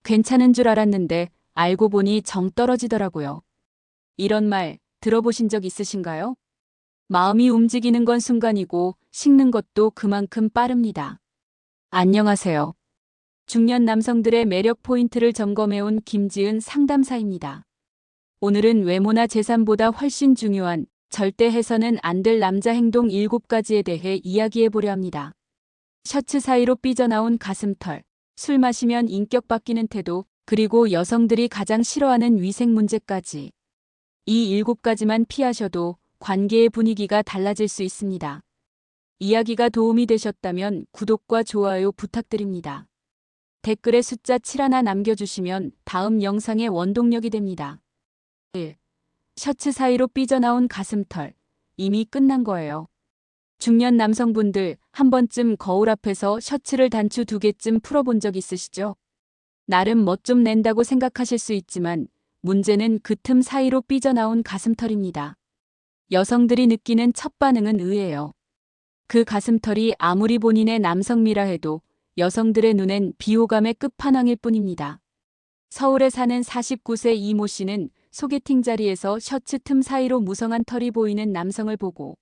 괜찮은 줄 알았는데 알고 보니 정 떨어지더라고요. 이런 말 들어보신 적 있으신가요? 마음이 움직이는 건 순간이고 식는 것도 그만큼 빠릅니다. 안녕하세요. 중년 남성들의 매력 포인트를 점검해온 김지은 상담사입니다. 오늘은 외모나 재산보다 훨씬 중요한 절대 해서는 안 될 남자 행동 7가지에 대해 이야기해보려 합니다. 셔츠 사이로 삐져나온 가슴털, 술 마시면 인격 바뀌는 태도, 그리고 여성들이 가장 싫어하는 위생 문제까지. 이 7가지만 피하셔도 관계의 분위기가 달라질 수 있습니다. 이야기가 도움이 되셨다면 구독과 좋아요 부탁드립니다. 댓글에 숫자 7 하나 남겨주시면 다음 영상의 원동력이 됩니다. 1. 셔츠 사이로 삐져나온 가슴털. 이미 끝난 거예요. 중년 남성분들 한 번쯤 거울 앞에서 셔츠를 단추 2개쯤 풀어본 적 있으시죠? 나름 멋 좀 낸다고 생각하실 수 있지만 문제는 그 틈 사이로 삐져나온 가슴털입니다. 여성들이 느끼는 첫 반응은 의외예요. 그 가슴털이 아무리 본인의 남성미라 해도 여성들의 눈엔 비호감의 끝판왕일 뿐입니다. 서울에 사는 49세 이모 씨는 소개팅 자리에서 셔츠 틈 사이로 무성한 털이 보이는 남성을 보고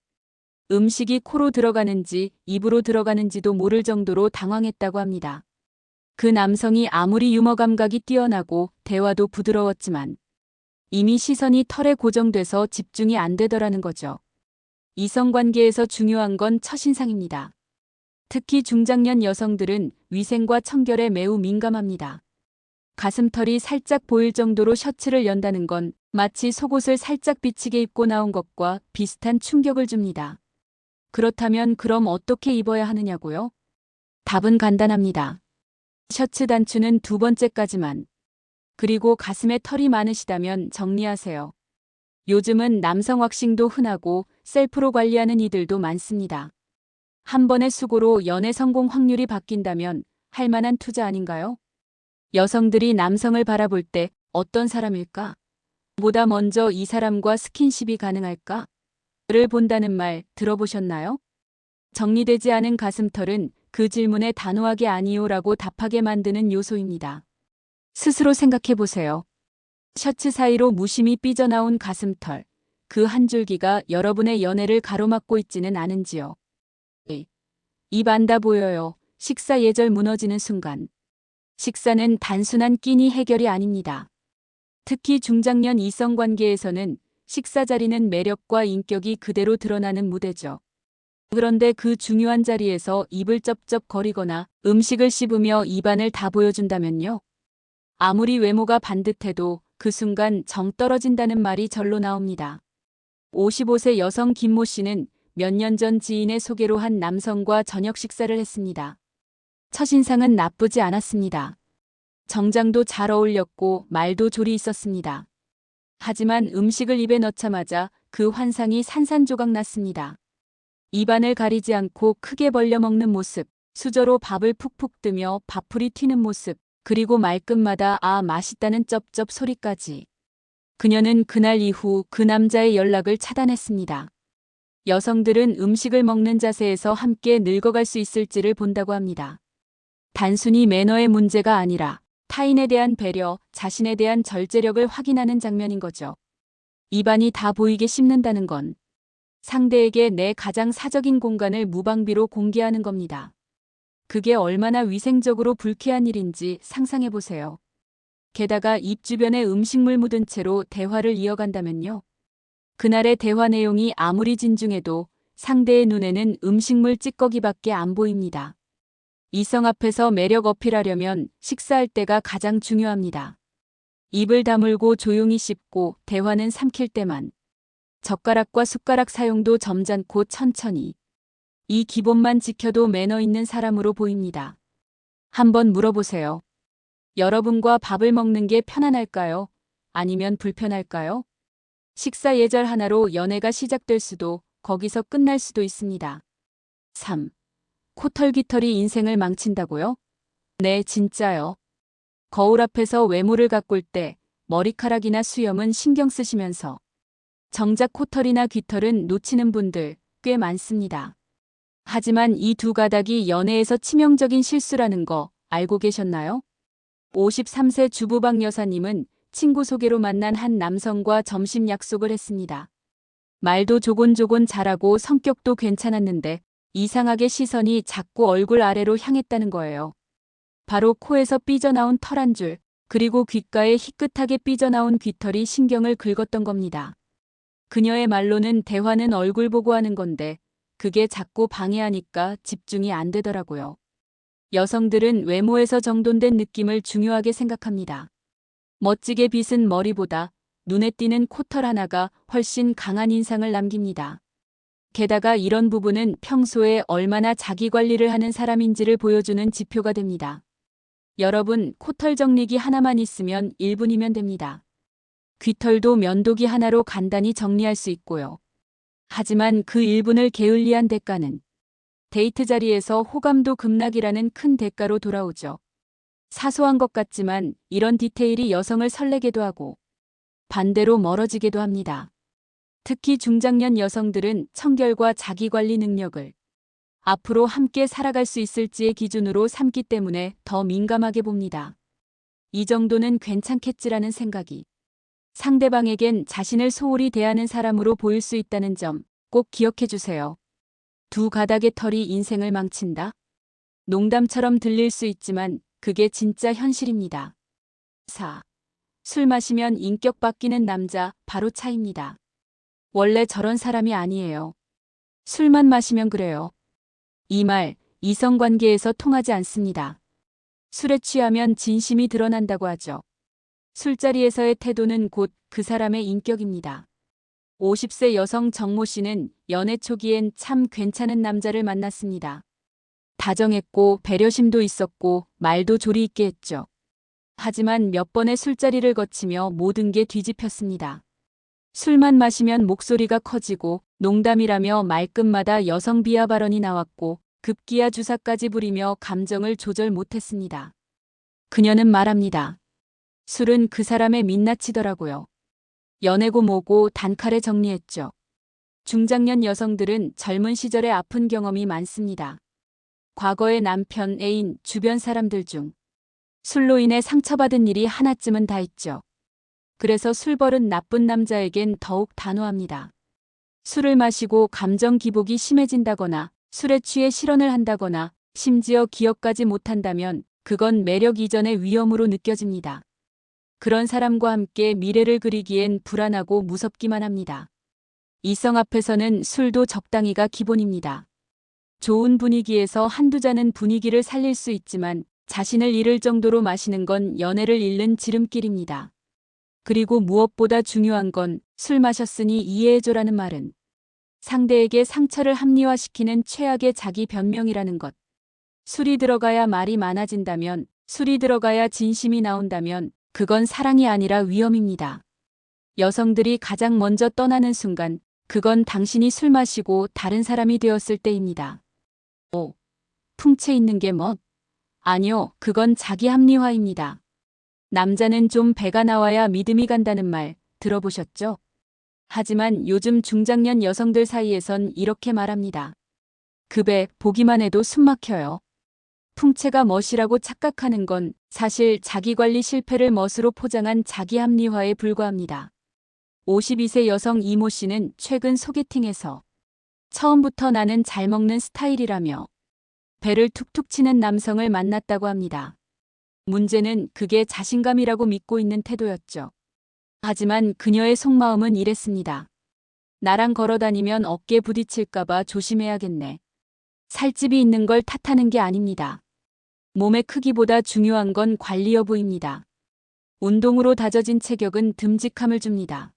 음식이 코로 들어가는지 입으로 들어가는지도 모를 정도로 당황했다고 합니다. 그 남성이 아무리 유머 감각이 뛰어나고 대화도 부드러웠지만 이미 시선이 털에 고정돼서 집중이 안 되더라는 거죠. 이성관계에서 중요한 건 첫인상입니다. 특히 중장년 여성들은 위생과 청결에 매우 민감합니다. 가슴털이 살짝 보일 정도로 셔츠를 연다는 건 마치 속옷을 살짝 비치게 입고 나온 것과 비슷한 충격을 줍니다. 그렇다면 그럼 어떻게 입어야 하느냐고요? 답은 간단합니다. 셔츠 단추는 2번째까지만. 그리고 가슴에 털이 많으시다면 정리하세요. 요즘은 남성 왁싱도 흔하고 셀프로 관리하는 이들도 많습니다. 한 번의 수고로 연애 성공 확률이 바뀐다면 할 만한 투자 아닌가요? 여성들이 남성을 바라볼 때 어떤 사람일까? 보다 먼저 이 사람과 스킨십이 가능할까? 를 본다는 말 들어보셨나요? 정리되지 않은 가슴털은 그 질문에 단호하게 아니요라고 답하게 만드는 요소입니다. 스스로 생각해 보세요. 셔츠 사이로 무심히 삐져나온 가슴털, 그 한 줄기가 여러분의 연애를 가로막고 있지는 않은지요. 입 안다 보여요. 식사 예절 무너지는 순간. 식사는 단순한 끼니 해결이 아닙니다. 특히 중장년 이성관계에서는 식사 자리는 매력과 인격이 그대로 드러나는 무대죠. 그런데 그 중요한 자리에서 입을 쩝쩝거리거나 음식을 씹으며 입안을 다 보여준다면요. 아무리 외모가 반듯해도 그 순간 정 떨어진다는 말이 절로 나옵니다. 55세 여성 김모 씨는 몇 년 전 지인의 소개로 한 남성과 저녁 식사를 했습니다. 첫인상은 나쁘지 않았습니다. 정장도 잘 어울렸고 말도 조리 있었습니다. 하지만 음식을 입에 넣자마자 그 환상이 산산조각 났습니다. 입안을 가리지 않고 크게 벌려 먹는 모습, 수저로 밥을 푹푹 뜨며 밥풀이 튀는 모습, 그리고 말끝마다 아 맛있다는 쩝쩝 소리까지. 그녀는 그날 이후 그 남자의 연락을 차단했습니다. 여성들은 음식을 먹는 자세에서 함께 늙어갈 수 있을지를 본다고 합니다. 단순히 매너의 문제가 아니라 타인에 대한 배려, 자신에 대한 절제력을 확인하는 장면인 거죠. 입안이 다 보이게 씹는다는 건 상대에게 내 가장 사적인 공간을 무방비로 공개하는 겁니다. 그게 얼마나 위생적으로 불쾌한 일인지 상상해 보세요. 게다가 입 주변에 음식물 묻은 채로 대화를 이어간다면요. 그날의 대화 내용이 아무리 진중해도 상대의 눈에는 음식물 찌꺼기밖에 안 보입니다. 이성 앞에서 매력 어필하려면 식사할 때가 가장 중요합니다. 입을 다물고 조용히 씹고 대화는 삼킬 때만. 젓가락과 숟가락 사용도 점잖고 천천히. 이 기본만 지켜도 매너 있는 사람으로 보입니다. 한번 물어보세요. 여러분과 밥을 먹는 게 편안할까요? 아니면 불편할까요? 식사 예절 하나로 연애가 시작될 수도 거기서 끝날 수도 있습니다. 3. 코털깃털이 인생을 망친다고요? 네, 진짜요. 거울 앞에서 외모를 가꿀 때 머리카락이나 수염은 신경 쓰시면서 정작 코털이나 귀털은 놓치는 분들 꽤 많습니다. 하지만 이 2가닥이 연애에서 치명적인 실수라는 거 알고 계셨나요? 53세 주부박 여사님은 친구 소개로 만난 한 남성과 점심 약속을 했습니다. 말도 조곤조곤 잘하고 성격도 괜찮았는데 이상하게 시선이 자꾸 얼굴 아래로 향했다는 거예요. 바로 코에서 삐져나온 털 한 줄, 그리고 귓가에 희끗하게 삐져나온 귀털이 신경을 긁었던 겁니다. 그녀의 말로는 대화는 얼굴 보고 하는 건데 그게 자꾸 방해하니까 집중이 안 되더라고요. 여성들은 외모에서 정돈된 느낌을 중요하게 생각합니다. 멋지게 빗은 머리보다 눈에 띄는 코털 하나가 훨씬 강한 인상을 남깁니다. 게다가 이런 부분은 평소에 얼마나 자기 관리를 하는 사람인지를 보여주는 지표가 됩니다. 여러분, 코털 정리기 하나만 있으면 1분이면 됩니다. 귀털도 면도기 하나로 간단히 정리할 수 있고요. 하지만 그 1분을 게을리한 대가는 데이트 자리에서 호감도 급락이라는 큰 대가로 돌아오죠. 사소한 것 같지만 이런 디테일이 여성을 설레게도 하고 반대로 멀어지게도 합니다. 특히 중장년 여성들은 청결과 자기관리 능력을 앞으로 함께 살아갈 수 있을지의 기준으로 삼기 때문에 더 민감하게 봅니다. 이 정도는 괜찮겠지라는 생각이 상대방에겐 자신을 소홀히 대하는 사람으로 보일 수 있다는 점 꼭 기억해 주세요. 두 가닥의 털이 인생을 망친다? 농담처럼 들릴 수 있지만 그게 진짜 현실입니다. 4. 술 마시면 인격 바뀌는 남자 바로 차입니다. 원래 저런 사람이 아니에요. 술만 마시면 그래요. 이 말 이성관계에서 통하지 않습니다. 술에 취하면 진심이 드러난다고 하죠. 술자리에서의 태도는 곧 그 사람의 인격입니다. 50세 여성 정모 씨는 연애 초기엔 참 괜찮은 남자를 만났습니다. 다정했고 배려심도 있었고 말도 조리 있게 했죠. 하지만 몇 번의 술자리를 거치며 모든 게 뒤집혔습니다. 술만 마시면 목소리가 커지고 농담이라며 말끝마다 여성 비하 발언이 나왔고 급기야 주사까지 부리며 감정을 조절 못했습니다. 그녀는 말합니다. 술은 그 사람의 민낯이더라고요. 연애고 뭐고 단칼에 정리했죠. 중장년 여성들은 젊은 시절의 아픈 경험이 많습니다. 과거의 남편, 애인, 주변 사람들 중 술로 인해 상처받은 일이 하나쯤은 다 있죠. 그래서 술버릇 나쁜 남자에겐 더욱 단호합니다. 술을 마시고 감정 기복이 심해진다거나 술에 취해 실언을 한다거나 심지어 기억까지 못한다면 그건 매력 이전의 위험으로 느껴집니다. 그런 사람과 함께 미래를 그리기엔 불안하고 무섭기만 합니다. 이성 앞에서는 술도 적당히가 기본입니다. 좋은 분위기에서 한두 잔은 분위기를 살릴 수 있지만 자신을 잃을 정도로 마시는 건 연애를 잃는 지름길입니다. 그리고 무엇보다 중요한 건 술 마셨으니 이해해줘라는 말은 상대에게 상처를 합리화시키는 최악의 자기 변명이라는 것. 술이 들어가야 말이 많아진다면, 술이 들어가야 진심이 나온다면 그건 사랑이 아니라 위험입니다. 여성들이 가장 먼저 떠나는 순간 그건 당신이 술 마시고 다른 사람이 되었을 때입니다. 5. 풍채 있는 게 멋? 아니요, 그건 자기 합리화입니다. 남자는 좀 배가 나와야 믿음이 간다는 말 들어보셨죠? 하지만 요즘 중장년 여성들 사이에선 이렇게 말합니다. 그 배 보기만 해도 숨 막혀요. 풍채가 멋이라고 착각하는 건 사실 자기관리 실패를 멋으로 포장한 자기 합리화에 불과합니다. 52세 여성 이모 씨는 최근 소개팅에서 처음부터 나는 잘 먹는 스타일이라며 배를 툭툭 치는 남성을 만났다고 합니다. 문제는 그게 자신감이라고 믿고 있는 태도였죠. 하지만 그녀의 속마음은 이랬습니다. 나랑 걸어다니면 어깨 부딪힐까봐 조심해야겠네. 살집이 있는 걸 탓하는 게 아닙니다. 몸의 크기보다 중요한 건 관리 여부입니다. 운동으로 다져진 체격은 듬직함을 줍니다.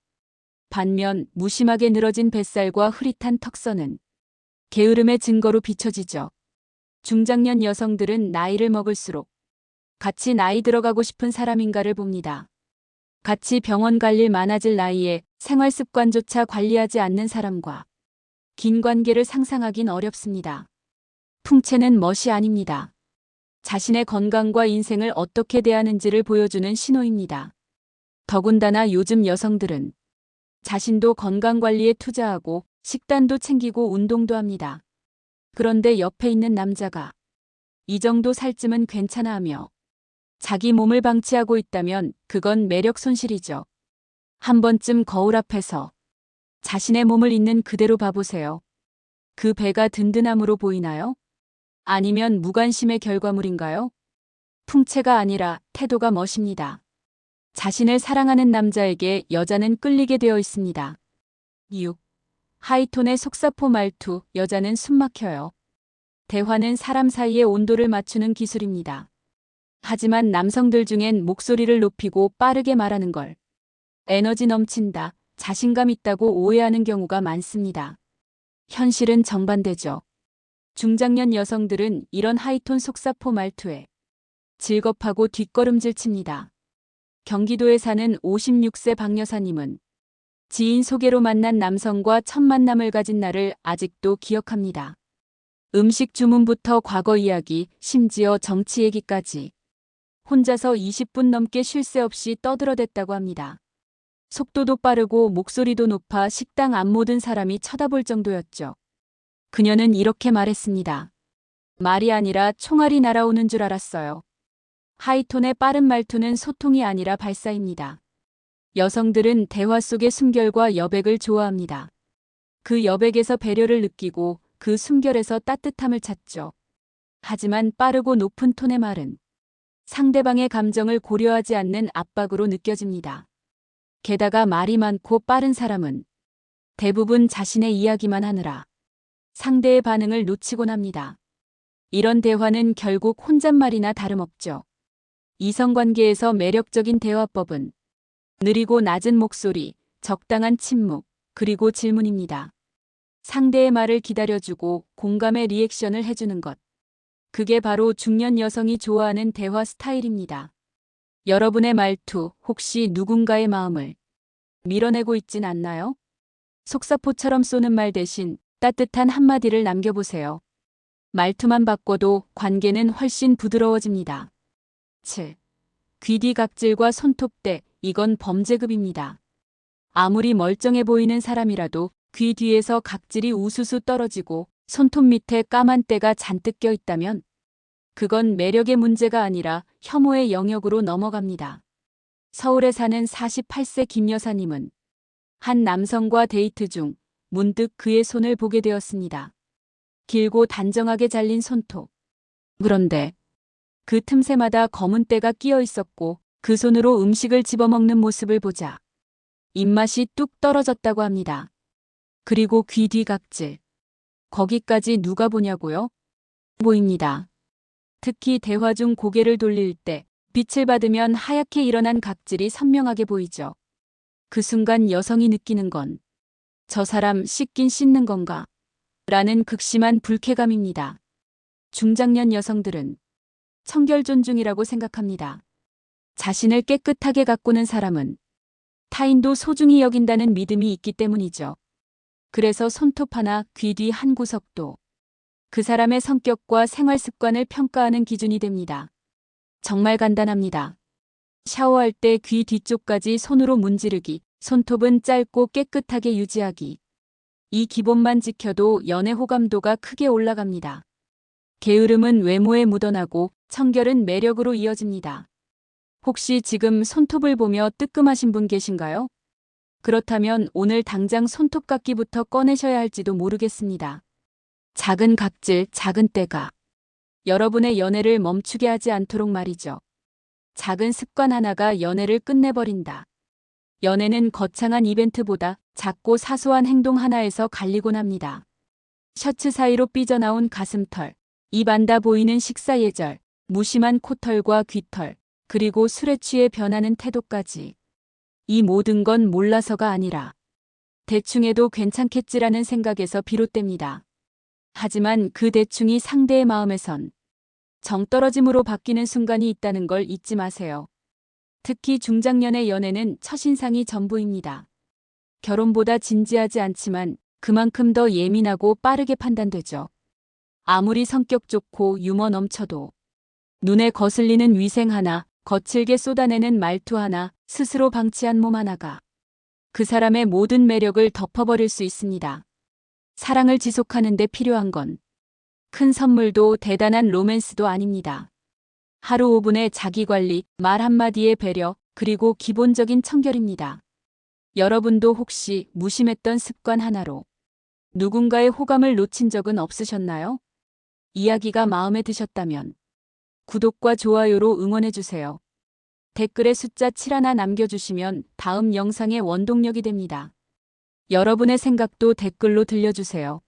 반면 무심하게 늘어진 뱃살과 흐릿한 턱선은 게으름의 증거로 비춰지죠. 중장년 여성들은 나이를 먹을수록 같이 나이 들어가고 싶은 사람인가를 봅니다. 같이 병원 갈 일 많아질 나이에 생활 습관조차 관리하지 않는 사람과 긴 관계를 상상하긴 어렵습니다. 풍채는 멋이 아닙니다. 자신의 건강과 인생을 어떻게 대하는지를 보여주는 신호입니다. 더군다나 요즘 여성들은 자신도 건강관리에 투자하고 식단도 챙기고 운동도 합니다. 그런데 옆에 있는 남자가 이 정도 살쯤은 괜찮아 하며 자기 몸을 방치하고 있다면 그건 매력 손실이죠. 한 번쯤 거울 앞에서 자신의 몸을 있는 그대로 봐보세요. 그 배가 든든함으로 보이나요? 아니면 무관심의 결과물인가요? 풍채가 아니라 태도가 멋입니다. 자신을 사랑하는 남자에게 여자는 끌리게 되어 있습니다. 6. 하이톤의 속사포 말투, 여자는 숨막혀요. 대화는 사람 사이의 온도를 맞추는 기술입니다. 하지만 남성들 중엔 목소리를 높이고 빠르게 말하는 걸 에너지 넘친다, 자신감 있다고 오해하는 경우가 많습니다. 현실은 정반대죠. 중장년 여성들은 이런 하이톤 속사포 말투에 질겁하고 뒷걸음질 칩니다. 경기도에 사는 56세 박 여사님은 지인 소개로 만난 남성과 첫 만남을 가진 날을 아직도 기억합니다. 음식 주문부터 과거 이야기, 심지어 정치 얘기까지 혼자서 20분 넘게 쉴 새 없이 떠들어댔다고 합니다. 속도도 빠르고 목소리도 높아 식당 앞 모든 사람이 쳐다볼 정도였죠. 그녀는 이렇게 말했습니다. 말이 아니라 총알이 날아오는 줄 알았어요. 하이톤의 빠른 말투는 소통이 아니라 발사입니다. 여성들은 대화 속의 숨결과 여백을 좋아합니다. 그 여백에서 배려를 느끼고 그 숨결에서 따뜻함을 찾죠. 하지만 빠르고 높은 톤의 말은 상대방의 감정을 고려하지 않는 압박으로 느껴집니다. 게다가 말이 많고 빠른 사람은 대부분 자신의 이야기만 하느라 상대의 반응을 놓치곤 합니다. 이런 대화는 결국 혼잣말이나 다름없죠. 이성관계에서 매력적인 대화법은 느리고 낮은 목소리, 적당한 침묵, 그리고 질문입니다. 상대의 말을 기다려주고 공감의 리액션을 해주는 것. 그게 바로 중년 여성이 좋아하는 대화 스타일입니다. 여러분의 말투, 혹시 누군가의 마음을 밀어내고 있진 않나요? 속사포처럼 쏘는 말 대신 따뜻한 한마디를 남겨보세요. 말투만 바꿔도 관계는 훨씬 부드러워집니다. 7. 귀뒤 각질과 손톱대, 이건 범죄급입니다. 아무리 멀쩡해 보이는 사람이라도 귀 뒤에서 각질이 우수수 떨어지고 손톱 밑에 까만 때가 잔뜩 껴 있다면 그건 매력의 문제가 아니라 혐오의 영역으로 넘어갑니다. 서울에 사는 48세 김 여사님은 한 남성과 데이트 중 문득 그의 손을 보게 되었습니다. 길고 단정하게 잘린 손톱. 그런데 그 틈새마다 검은 때가 끼어 있었고 그 손으로 음식을 집어먹는 모습을 보자 입맛이 뚝 떨어졌다고 합니다. 그리고 귀 뒤 각질. 거기까지 누가 보냐고요? 보입니다. 특히 대화 중 고개를 돌릴 때 빛을 받으면 하얗게 일어난 각질이 선명하게 보이죠. 그 순간 여성이 느끼는 건 저 사람 씻긴 씻는 건가? 라는 극심한 불쾌감입니다. 중장년 여성들은 청결 존중이라고 생각합니다. 자신을 깨끗하게 가꾸는 사람은 타인도 소중히 여긴다는 믿음이 있기 때문이죠. 그래서 손톱 하나, 귀 뒤 한 구석도 그 사람의 성격과 생활 습관을 평가하는 기준이 됩니다. 정말 간단합니다. 샤워할 때 귀 뒤쪽까지 손으로 문지르기, 손톱은 짧고 깨끗하게 유지하기. 이 기본만 지켜도 연애 호감도가 크게 올라갑니다. 게으름은 외모에 묻어나고 청결은 매력으로 이어집니다. 혹시 지금 손톱을 보며 뜨끔하신 분 계신가요? 그렇다면 오늘 당장 손톱 깎기부터 꺼내셔야 할지도 모르겠습니다. 작은 각질, 작은 때가 여러분의 연애를 멈추게 하지 않도록 말이죠. 작은 습관 하나가 연애를 끝내버린다. 연애는 거창한 이벤트보다 작고 사소한 행동 하나에서 갈리곤 합니다. 셔츠 사이로 삐져나온 가슴털, 입 안다 보이는 식사 예절, 무심한 코털과 귀털, 그리고 술에 취해 변하는 태도까지. 이 모든 건 몰라서가 아니라 대충 해도 괜찮겠지라는 생각에서 비롯됩니다. 하지만 그 대충이 상대의 마음에선 정떨어짐으로 바뀌는 순간이 있다는 걸 잊지 마세요. 특히 중장년의 연애는 첫인상이 전부입니다. 결혼보다 진지하지 않지만 그만큼 더 예민하고 빠르게 판단되죠. 아무리 성격 좋고 유머 넘쳐도 눈에 거슬리는 위생 하나, 거칠게 쏟아내는 말투 하나, 스스로 방치한 몸 하나가 그 사람의 모든 매력을 덮어버릴 수 있습니다. 사랑을 지속하는 데 필요한 건 큰 선물도 대단한 로맨스도 아닙니다. 하루 5분의 자기관리, 말 한마디의 배려, 그리고 기본적인 청결입니다. 여러분도 혹시 무심했던 습관 하나로 누군가의 호감을 놓친 적은 없으셨나요? 이야기가 마음에 드셨다면 구독과 좋아요로 응원해주세요. 댓글에 숫자 7 하나 남겨주시면 다음 영상의 원동력이 됩니다. 여러분의 생각도 댓글로 들려주세요.